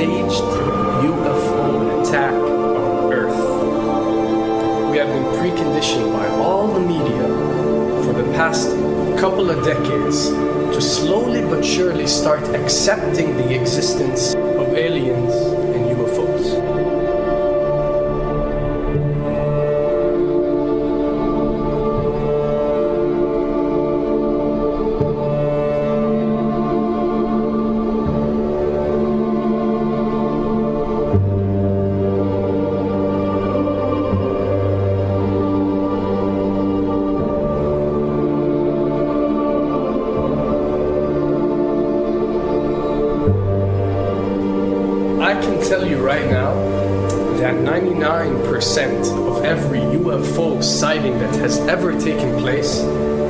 staged UFO attack on Earth. We have been preconditioned by all the media for the past couple of decades to slowly but surely start accepting the existence of aliens and UFOs. I can tell you right now that 99% of every UFO sighting that has ever taken place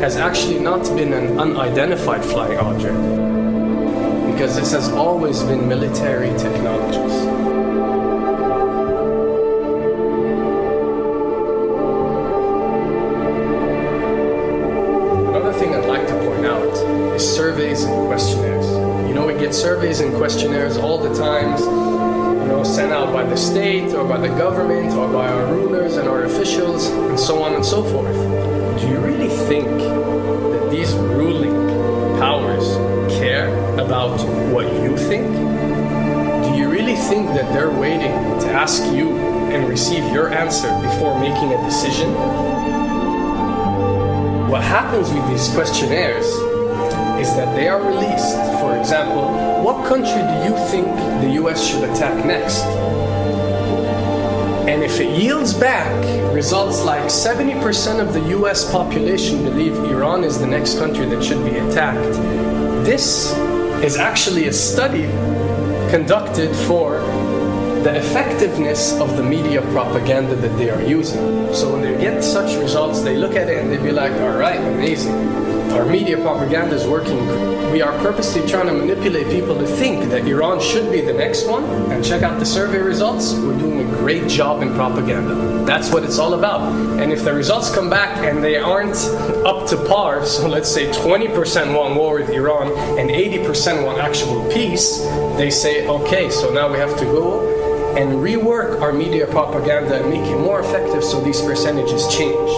has actually not been an unidentified flying object, because this has always been military technologies. Another thing I'd like to point out is surveys and questionnaires. You know, we get surveys and questionnaires all the time, sent out by the state or by the government or by our rulers and our officials and so on and so forth. Do you really think that these ruling powers care about what you think? Do you really think that they're waiting to ask you and receive your answer before making a decision? What happens with these questionnaires is that they are released. For example, what country do you think the US should attack next? And if it yields back results like 70% of the US population believe Iran is the next country that should be attacked, this is actually a study conducted for the effectiveness of the media propaganda that they are using. So when they get such results, they look at it and they be like, all right, amazing. Our media propaganda is working. We are purposely trying to manipulate people to think that Iran should be the next one, and check out the survey results. We're doing a great job in propaganda. That's what it's all about. And if the results come back and they aren't up to par, so let's say 20% want war with Iran and 80% want actual peace, they say, okay, so now we have to go and rework our media propaganda and make it more effective so these percentages change.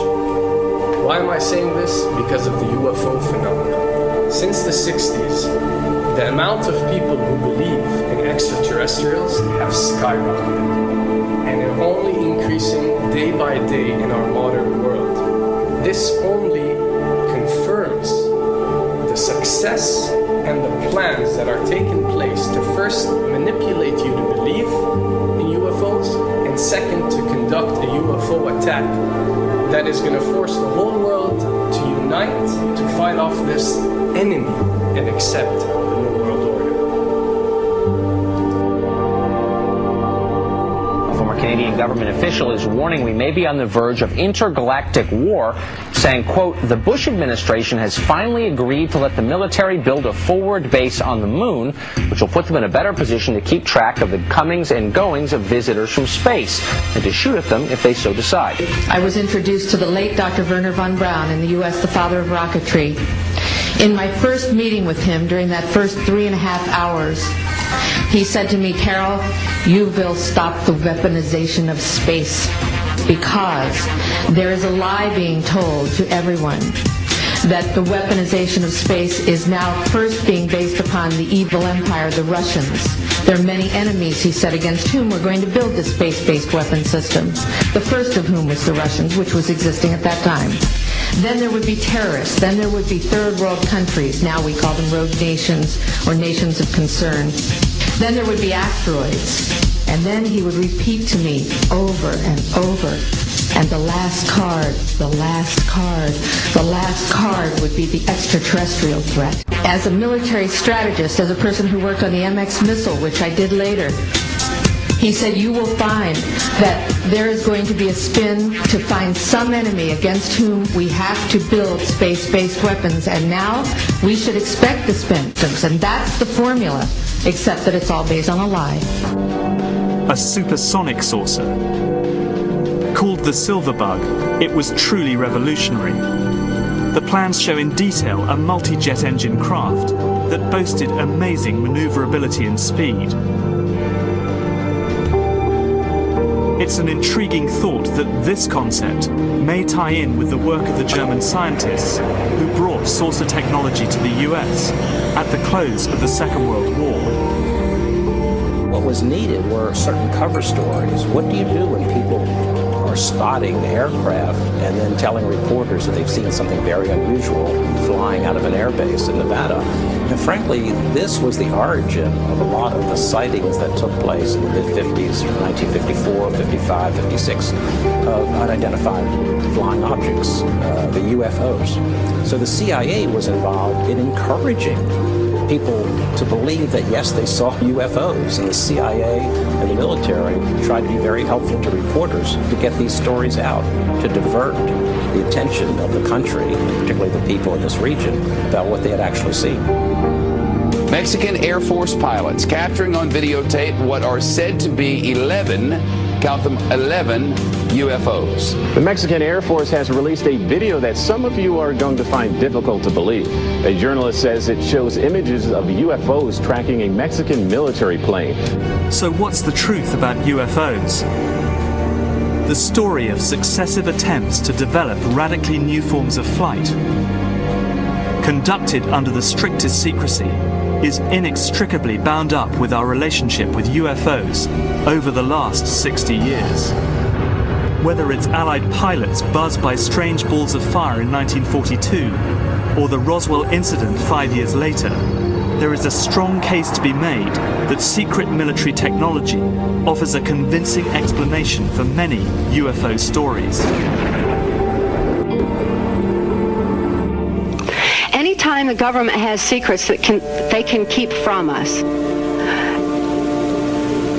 Why am I saying this? Because of the UFO phenomenon. Since the 60s, the amount of people who believe in extraterrestrials have skyrocketed, and are only increasing day by day in our modern world. This only confirms the success and the plans that are taking place to first manipulate you to believe in UFOs, and second, to conduct a UFO attack that is going to force the whole world to unite to fight off this enemy and accept the New World Order. A former Canadian government official is warning we may be on the verge of intergalactic war, saying, quote, the Bush administration has finally agreed to let the military build a forward base on the moon, which will put them in a better position to keep track of the comings and goings of visitors from space, and to shoot at them if they so decide. I was introduced to the late Dr. Wernher von Braun in the U.S., the father of rocketry. In my first meeting with him, during that first 3.5 hours, he said to me, Carol, you will stop the weaponization of space, because there is a lie being told to everyone that the weaponization of space is now first being based upon the evil empire, the Russians. There are many enemies, he said, against whom we're going to build this space-based weapon system. The first of whom was the Russians, which was existing at that time. Then there would be terrorists. Then there would be third world countries. Now we call them rogue nations or nations of concern. Then there would be asteroids. And then he would repeat to me over and over, and the last card, the last card, the last card would be the extraterrestrial threat. As a military strategist, as a person who worked on the MX missile, which I did later, he said, you will find that there is going to be a spin to find some enemy against whom we have to build space-based weapons, and now we should expect the spin. And that's the formula, except that it's all based on a lie. A supersonic saucer. Called the Silver Bug, it was truly revolutionary. The plans show in detail a multi-jet engine craft that boasted amazing maneuverability and speed. It's an intriguing thought that this concept may tie in with the work of the German scientists who brought saucer technology to the US at the close of the Second World War. What was needed were certain cover stories. What do you do when people are spotting aircraft and then telling reporters that they've seen something very unusual flying out of an airbase in Nevada? And frankly, this was the origin of a lot of the sightings that took place in the mid-50s, 1954, 55, 56, of unidentified flying objects, the UFOs. So the CIA was involved in encouraging people to believe that, yes, they saw UFOs, and the CIA and the military tried to be very helpful to reporters to get these stories out, to divert the attention of the country, and particularly the people in this region, about what they had actually seen. Mexican Air Force pilots capturing on videotape what are said to be 11, count them, 11 UFOs. The Mexican Air Force has released a video that some of you are going to find difficult to believe. A journalist says it shows images of UFOs tracking a Mexican military plane. So what's the truth about UFOs? The story of successive attempts to develop radically new forms of flight, conducted under the strictest secrecy, is inextricably bound up with our relationship with UFOs over the last 60 years. Whether it's Allied pilots buzzed by strange balls of fire in 1942, or the Roswell incident 5 years later, there is a strong case to be made that secret military technology offers a convincing explanation for many UFO stories. Anytime the government has secrets that they can keep from us,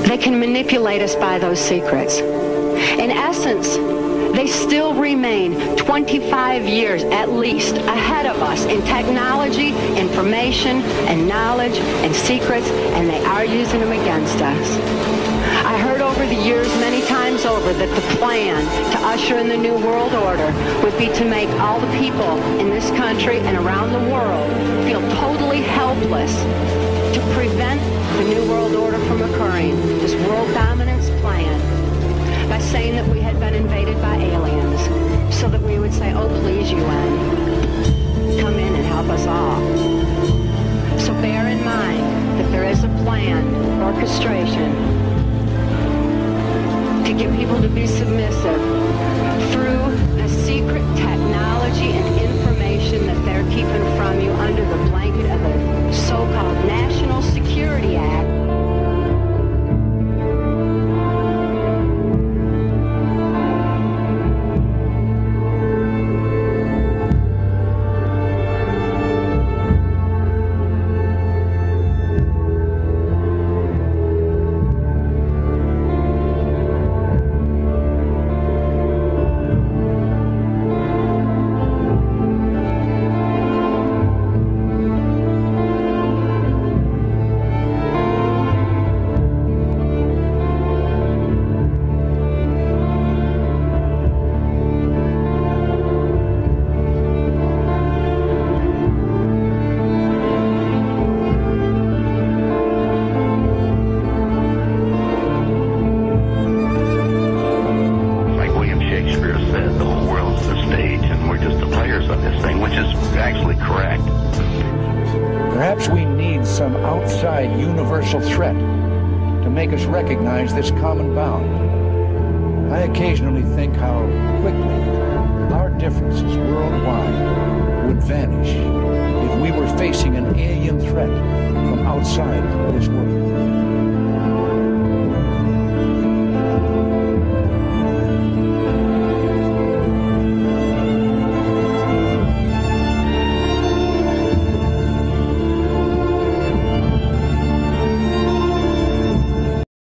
they can manipulate us by those secrets. In essence, they still remain 25 years at least ahead of us in technology, information, and knowledge, and secrets, and they are using them against us. I heard over the years many times over that the plan to usher in the New World Order would be to make all the people in this country and around the world feel totally helpless to prevent the New World Order from occurring, this world dominance plan, by saying that we had been invaded by aliens, so that we would say, oh, please, UN, come in and help us all. So bear in mind that there is a planned orchestration to get people to be submissive through a secret technology and information that they're keeping from you under the blanket of a so-called National Security Act. Threat to make us recognize this common bound. I occasionally think how quickly our differences worldwide would vanish if we were facing an alien threat from outside this world.